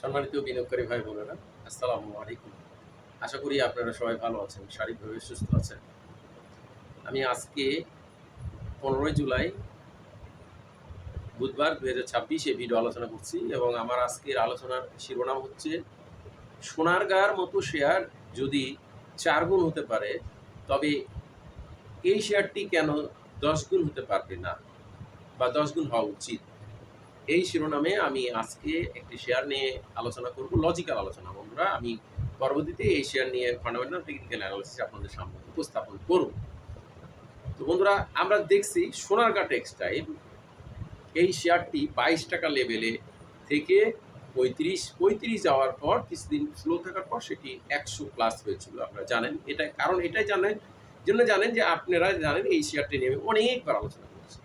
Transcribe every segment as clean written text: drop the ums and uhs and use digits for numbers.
সম্মানিত বিনিয়োগকারী ভাই বোনেরা, আসসালামু আলাইকুম। আশা করি আপনারা সবাই ভালো আছেন, শারীরিকভাবে সুস্থ আছেন। আমি আজকে 15 জুলাই বুধবার 2026 ভিডিও আলোচনা করছি এবং আমার আজকের আলোচনার শিরোনাম হচ্ছে সোনারগাঁর মতো শেয়ার যদি 4 গুণ হতে পারে, তবে এই শেয়ারটি কেন 10 গুণ হতে পারবে না বা 10 গুণ হওয়া উচিত? এই শিরোনামে আমি আজকে একটি শেয়ার নিয়ে আলোচনা করব, লজিক্যাল আলোচনা বন্ধুরা। আমি পরবর্তীতে এই শেয়ার নিয়ে ফান্ডামেন্টাল টেকনিক্যাল অ্যানালিসিস আপনাদের সামনে উপস্থাপন করব। তো বন্ধুরা, আমরা দেখছি সোনারগাঁ টেক্সটাইল এই শেয়ারটি 22 টাকা লেভেলে থেকে 35 যাওয়ার পর কিছুদিন স্লো থাকার পর সেটি 100 প্লাস হয়েছিল। আপনারা জানেন এটা, কারণ এটাই জানেন যে আপনারা জানেন এই শেয়ারটি নিয়ে আমি অনেকবার আলোচনা করেছি।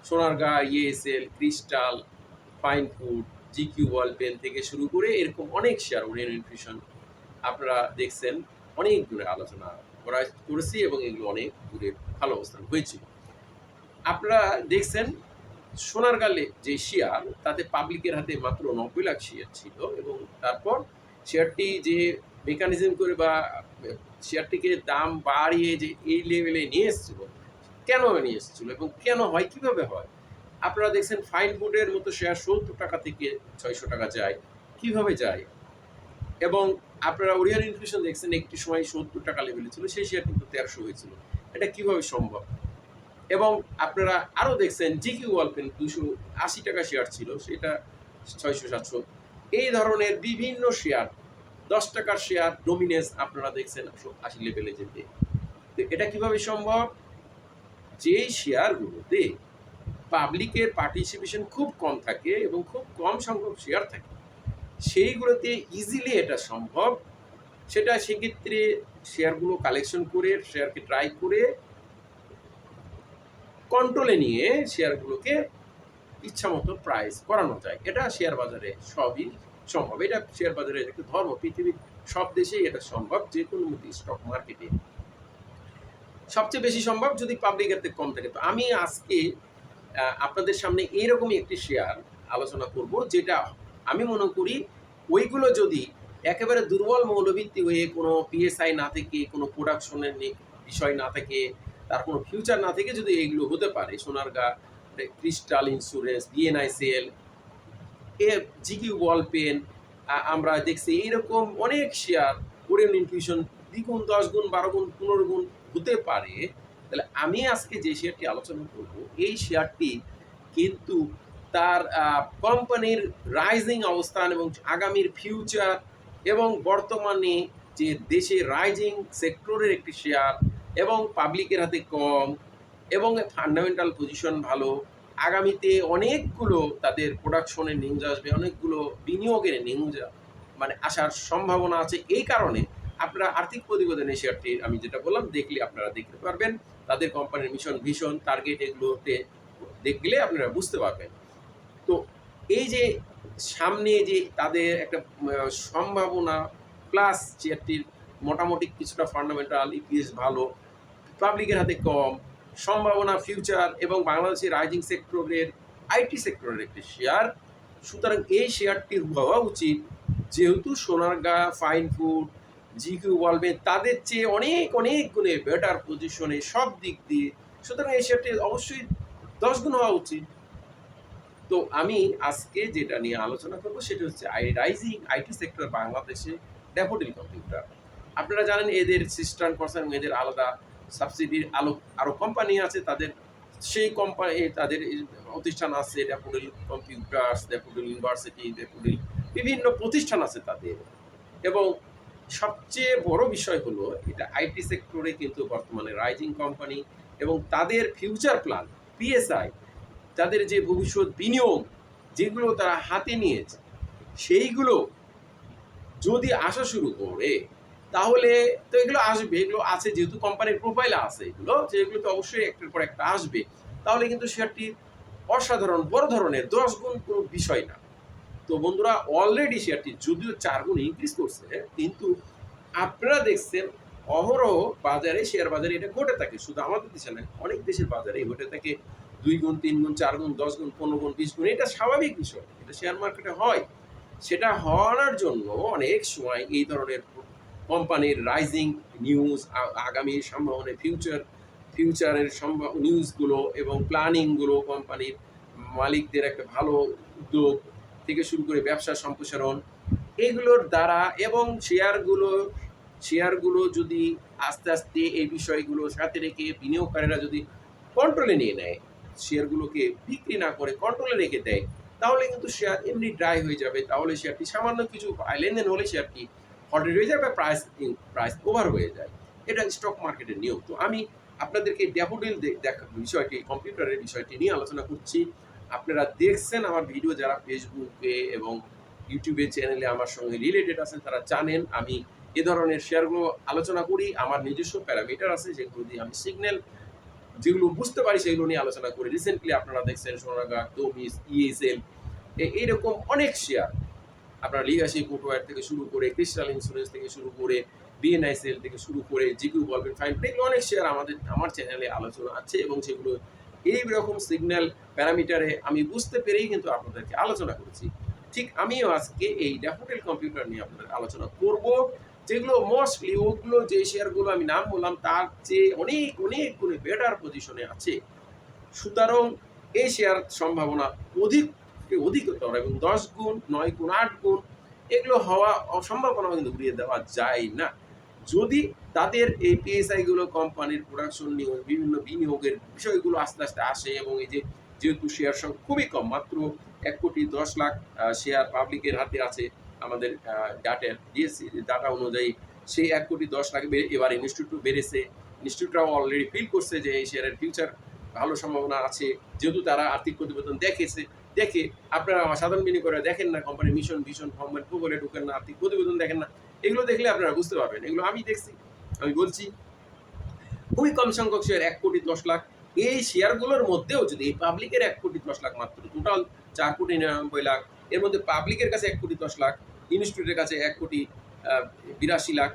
Sonargaon, ESL, Crystal, fine food, GQ wall pen থেকে শুরু করে এরকম অনেক শেয়ার, ওরিয়েন্ট নিউট্রিশন আপনারা দেখছেন, অনেক দূরে আলোচনা করেছি এবং এগুলো অনেক দূরে ভালো অবস্থান হয়েছিল। আপনারা দেখছেন সোনারগাঁলে যে শেয়ার, তাতে পাবলিকের হাতে মাত্র 90 লাখ শেয়ার ছিল এবং তারপর শেয়ারটি যে মেকানিজম করে বা শেয়ারটিকে দাম বাড়িয়ে যে এই লেভেলে নিয়ে এসেছিল, কেন নিয়ে এসেছিল এবং কেন হয়, কিভাবে হয়? আপনারা দেখছেন ফাইন ফুডের মতো শেয়ার 70 টাকা থেকে 600 টাকা যায়, কিভাবে যায়? এবং আপনারা ওরিয়েন্ট নিউট্রিশন দেখছেন একটি সময় 70 টাকা লেভেলে ছিল, সেই শেয়ার কিন্তু 1300 হয়েছিল। এটা কিভাবে সম্ভব? এবং আপনারা আরও দেখছেন জিকিউ ওয়ালপেন 280 টাকা শেয়ার ছিল, সেটা 600-700। এই ধরনের বিভিন্ন শেয়ার, 10 টাকার শেয়ার ডোমিনেন্স আপনারা দেখছেন 80 লেভেলে যেতে। তো এটা কিভাবে সম্ভব? যেই শেয়ারগুলোতে পাবলিকের পার্টিসিপেশন খুব কম থাকে এবং খুব কম সংখ্যক শেয়ার থাকে, সেইগুলোতে ইজিলি এটা সম্ভব। সেক্ষেত্রে শেয়ারগুলো কালেকশন করে, শেয়ারকে ট্রাই করে কন্ট্রোলে নিয়ে শেয়ারগুলোকে ইচ্ছামতো প্রাইস করানো যায়। এটা শেয়ার বাজারে সবই সম্ভব। এটা শেয়ার বাজারের একটা ধর্ম, পৃথিবীর সব দেশেই এটা সম্ভব। যে কোনো স্টক মার্কেটে সবচেয়ে বেশি সম্ভব যদি পাবলিক এর থেকে কম থাকে। তো আমি আজকে আপনাদের সামনে এইরকমই একটি শেয়ার আলোচনা করব, যেটা আমি মনে করি ওইগুলো যদি একেবারে দুর্বল মৌলভিত্তি হয়ে কোনো পিএসআই না থেকে, কোনো প্রোডাকশনের বিষয় না থেকে, তার কোনো ফিউচার না থেকে যদি এইগুলো হতে পারে, Sonargaon, Crystal insurance, BNICL, GQ wall pen, আমরা দেখছি এইরকম অনেক শেয়ার, ওরিয়েন্ট ইনফিউশন দ্বিগুণ, 10 গুণ, 12 গুণ, 15 গুণ হতে পারে। তাহলে আমি আজকে যে শেয়ারটি আলোচনা করব, এই শেয়ারটি কিন্তু তার কোম্পানির রাইজিং অবস্থান এবং আগামীর ফিউচার এবং বর্তমানে যে দেশে রাইজিং সেক্টরের একটি শেয়ার এবং পাবলিকের হাতে কম এবং ফান্ডামেন্টাল পজিশন ভালো, আগামীতে অনেকগুলো তাদের প্রোডাকশনের নিউজ আসবে, অনেকগুলো বিনিয়োগের নিউজ মানে আসার সম্ভাবনা আছে। এই কারণে আপনারা আর্থিক প্রতিবেদনে শেয়ারটি আমি যেটা বললাম দেখলে আপনারা দেখতে পারবেন, তাদের কোম্পানির মিশন, ভিশন, টার্গেট এগুলোতে দেখলে আপনারা বুঝতে পারবেন। তো এই যে সামনে যে তাদের একটা সম্ভাবনা, প্লাস শেয়ারটির মোটামুটি কিছুটা ফান্ডামেন্টাল, ইপিএস ভালো, পাবলিকের হাতে কম, সম্ভাবনা, ফিউচার এবং বাংলাদেশের রাইজিং সেক্টরের, আইটি সেক্টরের একটি শেয়ার। সুতরাং এই শেয়ারটির হওয়া উচিত, যেহেতু সোনারগাঁ, ফাইন ফুড, জিকিউ ওয়ালপেন তাদের চেয়ে অনেক অনেক গুণে বেটার পজিশনে সব দিক দিয়ে, সুতরাং এই শেয়ারটি অবশ্যই 10 গুণ হওয়া উচিত। তো আমি আজকে যেটা নিয়ে আলোচনা করব সেটা হচ্ছে রাইজিং আইটি সেক্টর বাংলাদেশে, ড্যাফোডিল কম্পিউটার। আপনারা জানেন এদের সিস্টার কনসার্ন, এদের আলাদা সাবসিডির আরও কোম্পানি আছে, তাদের সেই কোম্পানি, তাদের প্রতিষ্ঠান আছে, daffodil computers, daffodil university, daffodil বিভিন্ন প্রতিষ্ঠান আছে তাদের। এবং সবচেয়ে বড় বিষয় হলো এটা আইটি সেক্টরে কিন্তু বর্তমানে রাইজিং কোম্পানি এবং তাদের ফিউচার প্ল্যান, পিএসআই, তাদের যে ভবিষ্যৎ বিনিয়োগ যেগুলো তারা হাতে নিয়েছে, সেইগুলো যদি আসা শুরু করে, তাহলে তো এগুলো আসবে, এগুলো আছে যেহেতু কোম্পানির প্রোফাইলে আছে, এগুলো যেগুলো তো অবশ্যই একটার পর একটা আসবে। তাহলে কিন্তু শেয়ারটি অসাধারণ বড় ধরনের 10 গুণ কোনো বিষয় না। তো বন্ধুরা, অলরেডি শেয়ারটি যদিও 4 গুণ ইনক্রিজ করছে, কিন্তু আপনারা দেখছেন অহরহ বাজারে, শেয়ার বাজারে এটা ঘটে থাকে। শুধু আমাদের দেশে নয়, অনেক দেশের বাজারে ঘটে থাকে 2 গুণ, 3 গুণ, 4 গুণ, 10 গুণ, 15 গুণ, 20 গুণ। এটা স্বাভাবিক বিষয়, এটা শেয়ার মার্কেটে হয়। সেটা হওয়ার জন্য অনেক সময় এই ধরনের কোম্পানির রাইজিং নিউজ, আগামী সম্ভাবনা, ফিউচারের নিউজগুলো এবং প্ল্যানিংগুলো, কোম্পানির মালিকদের একটা ভালো উদ্যোগ থেকে শুরু করে ব্যবসা সম্প্রসারণ, এগুলোর দ্বারা এবং শেয়ারগুলো যদি আস্তে আস্তে এই বিষয়গুলোর সাথে রেখে বিনিয়োগকারীরা যদি কন্ট্রোলে নিয়ে নেয়, শেয়ারগুলোকে বিক্রি না করে কন্ট্রোলে রেখে দেয়, তাহলে কিন্তু শেয়ার এমনি ড্রাই হয়ে যাবে। তাহলে শেয়ারটি সামান্য কিছু লেনদেন হলে শেয়ারটি হল্টেড হয়ে যায় বা প্রাইস ওভার হয়ে যায়। এটা স্টক মার্কেটের নিয়ম। তো আমি আপনাদেরকে ড্যাফোডিল দেখা বিষয়টি, কম্পিউটারের বিষয়টি নিয়ে আলোচনা করছি। আপনারা দেখছেন আমার ভিডিও, যারা ফেসবুকে এবং ইউটিউবে চ্যানেলে আমার সঙ্গে রিলেটেড আছেন তারা জানেন আমি এ ধরনের শেয়ারগুলো আলোচনা করি। আমার নিজস্ব প্যারামিটার আছে যেগুলো দিয়ে আমি সিগন্যাল যেগুলো বুঝতে পারি সেগুলো নিয়ে আলোচনা করি। রিসেন্টলি আপনারা দেখছেন সোনারগাঁ, তমিজ, ইএসএল, এইরকম অনেক শেয়ার, আপনার লিগাসি ফুটওয়্যার থেকে শুরু করে ক্রিস্টাল ইন্স্যুরেন্স থেকে শুরু করে বিএনআইসিএল থেকে শুরু করে জিকিউ বলবেন ফাইন, এগুলো অনেক শেয়ার আমার চ্যানেলে আলোচনা আছে এবং সেগুলো এই রকম সিগন্যাল প্যারামিটারে আমি বুঝতে পেরেই কিন্তু আপনাদেরকে আলোচনা করেছি। ঠিক আমিও আজকে এই ড্যাফোডিল কম্পিউটার নিয়ে আপনাদের আলোচনা করব, যেগুলো মোস্টলি ওগুলো যে শেয়ারগুলো আমি নাম বললাম তার চেয়ে অনেক অনেক গুণে বেটার পজিশনে আছে। সুতরাং এই শেয়ার সম্ভাবনা অধিকতর এবং 10 গুণ, 9 গুণ, 8 গুণ এগুলো হওয়া সম্ভাবনা কিন্তু উড়িয়ে দেওয়া যায় না। যদি তাদের এই পিএসআই গুলো, কোম্পানির প্রোডাকশন নিয়ে বিভিন্ন বিনিয়োগের বিষয়গুলো আস্তে আস্তে আসে এবং এই যে যেহেতু শেয়ার সংখ্যা খুবই কম, মাত্র 1,10,00,000 শেয়ার পাবলিকের হাতে আছে আমাদের ডাটা অনুযায়ী, সেই 1,10,00,000 এবার ইনস্টিটিউট বেড়েছে। ইনস্টিটিউটরাও অলরেডি ফিল করছে যে এই শেয়ারের ফিউচার ভালো সম্ভাবনা আছে, যেহেতু তারা আর্থিক প্রতিবেদন দেখে আপনারা সাধারণ বিনিয়োগকারীরা দেখেন না, কোম্পানির মিশন ভিশন বলে ঢুকেন না, আর্থিক প্রতিবেদন দেখেন না, এগুলো দেখলে আপনারা বুঝতে পারবেন। এগুলো আমি দেখছি, আমি বলছি খুবই কম সংখ্যক শেয়ার, 1,10,00,000। এই শেয়ারগুলোর মধ্যেও যদি এই পাবলিকের 1,10,00,000 মাত্র, টোটাল 4,99,00,000, এর মধ্যে পাবলিকের কাছে 1,10,00,000, ইনস্টিটিউটের কাছে 1,82,00,000।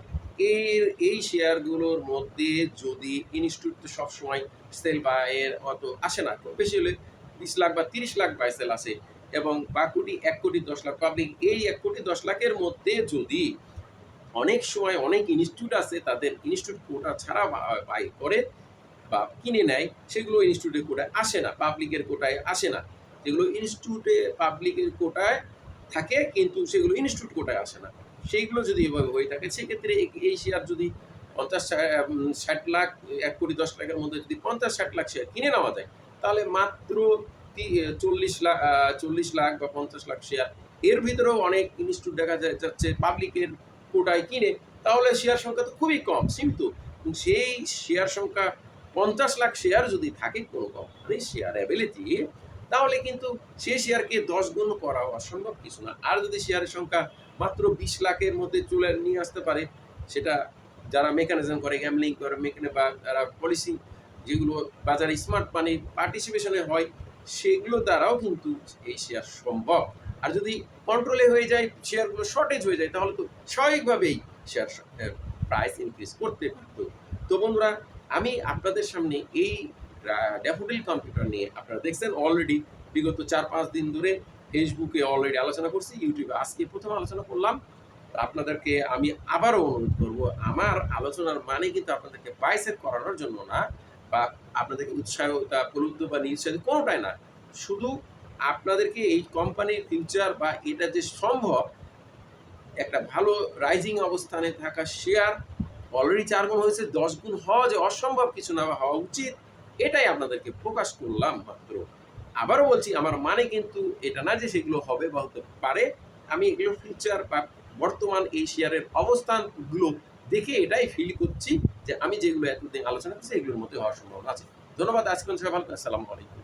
এই শেয়ারগুলোর মধ্যে যদি ইনস্টিটিউট তো সবসময় সেল বায়ের অত আসে না, বেশি হলে 20 লাখ বা 30 লাখ বাই সেল আসে এবং বাকি 1,10,00,000 পাবলিক। এই 1,10,00,000-এর মধ্যে যদি অনেক সময় অনেক ইনস্টিটিউট আছে তাদের ইনস্টিটিউট কোটা ছাড়া বাই করে বা কিনে নেয়, সেগুলো ইনস্টিটিউটের কোটায় আসে না, পাবলিকের কোটায় আসে না। যেগুলো ইনস্টিটিউটে পাবলিকের কোটায় থাকে কিন্তু সেগুলো ইনস্টিটিউট কোটায় আসে না, সেইগুলো যদি এভাবে হয়ে থাকে, সেক্ষেত্রে এই শেয়ার যদি 50-60 লাখ, 1,10,00,000-এর মধ্যে যদি 50-60 লাখ শেয়ার কিনে নেওয়া যায়, তাহলে মাত্র 40 লাখ বা 50 লাখ শেয়ার, এর ভিতরেও অনেক ইনস্টিটিউট দেখা যাচ্ছে পাবলিকের কোটায় কিনে, তাহলে শেয়ার সংখ্যা তো খুবই কম, সীমিত। সেই শেয়ার সংখ্যা 50 লাখ শেয়ার যদি থাকে কোনো কোম্পানির শেয়ার অ্যাবিলিটি, তাহলে কিন্তু সেই শেয়ারকে 10 গুণ করা অসম্ভব কিছু না। আর যদি শেয়ারের সংখ্যা মাত্র 20 লাখের মধ্যে চলে নিয়ে আসতে পারে, সেটা যারা মেকানিজম করে, গ্যামলিং করে, বা যারা পলিসি যেগুলো বাজারে স্মার্ট মানি পার্টিসিপেশনে হয়, সেগুলো দ্বারাও কিন্তু এই শেয়ার সম্ভব। আর যদি কন্ট্রোলে হয়ে যায়, শেয়ারগুলো শর্টেজ হয়ে যায়, তাহলে তো স্বাভাবিকভাবেই শেয়ার প্রাইস ইনক্রিজ করতে পারত। তো বন্ধুরা, আমি আপনাদের সামনে এই ড্যাফোডিল কম্পিউটার নিয়ে আপনারা দেখছেন অলরেডি বিগত 4-5 দিন ধরে ফেসবুকে অলরেডি আলোচনা করছি, ইউটিউবে আজকে প্রথম আলোচনা করলাম। আপনাদেরকে আমি আবারও অনুরোধ করব, আমার আলোচনার মানে কিন্তু আপনাদেরকে বাইসেট করানোর জন্য না, বা আপনাদেরকে উৎসাহতা প্রলুব্ধ বা নিরুৎসাহিত কোনোটাই না, শুধু আপনাদেরকে এই কোম্পানির ফিউচার বা এটা যে সম্ভব একটা ভালো রাইজিং অবস্থানে থাকা শেয়ার অলরেডি 4 গুণ হয়েছে, 10 গুণ হওয়া যে অসম্ভব কিছু না বা হওয়া উচিত, এটাই আপনাদেরকে প্রকাশ করলাম মাত্র। আবারও বলছি, আমার মানে কিন্তু এটা না যে সেগুলো হবে বা হতে পারে, আমি এগুলো ফিউচার বা বর্তমান এই শেয়ারের অবস্থানগুলো দেখে এটাই ফিল করছি যে আমি যেগুলো এতদিন আলোচনা করছি এগুলোর মধ্যে হওয়ার সম্ভাবনা আছে। ধন্যবাদ। আজকে সবাই ভালো, আসসালামু আলাইকুম।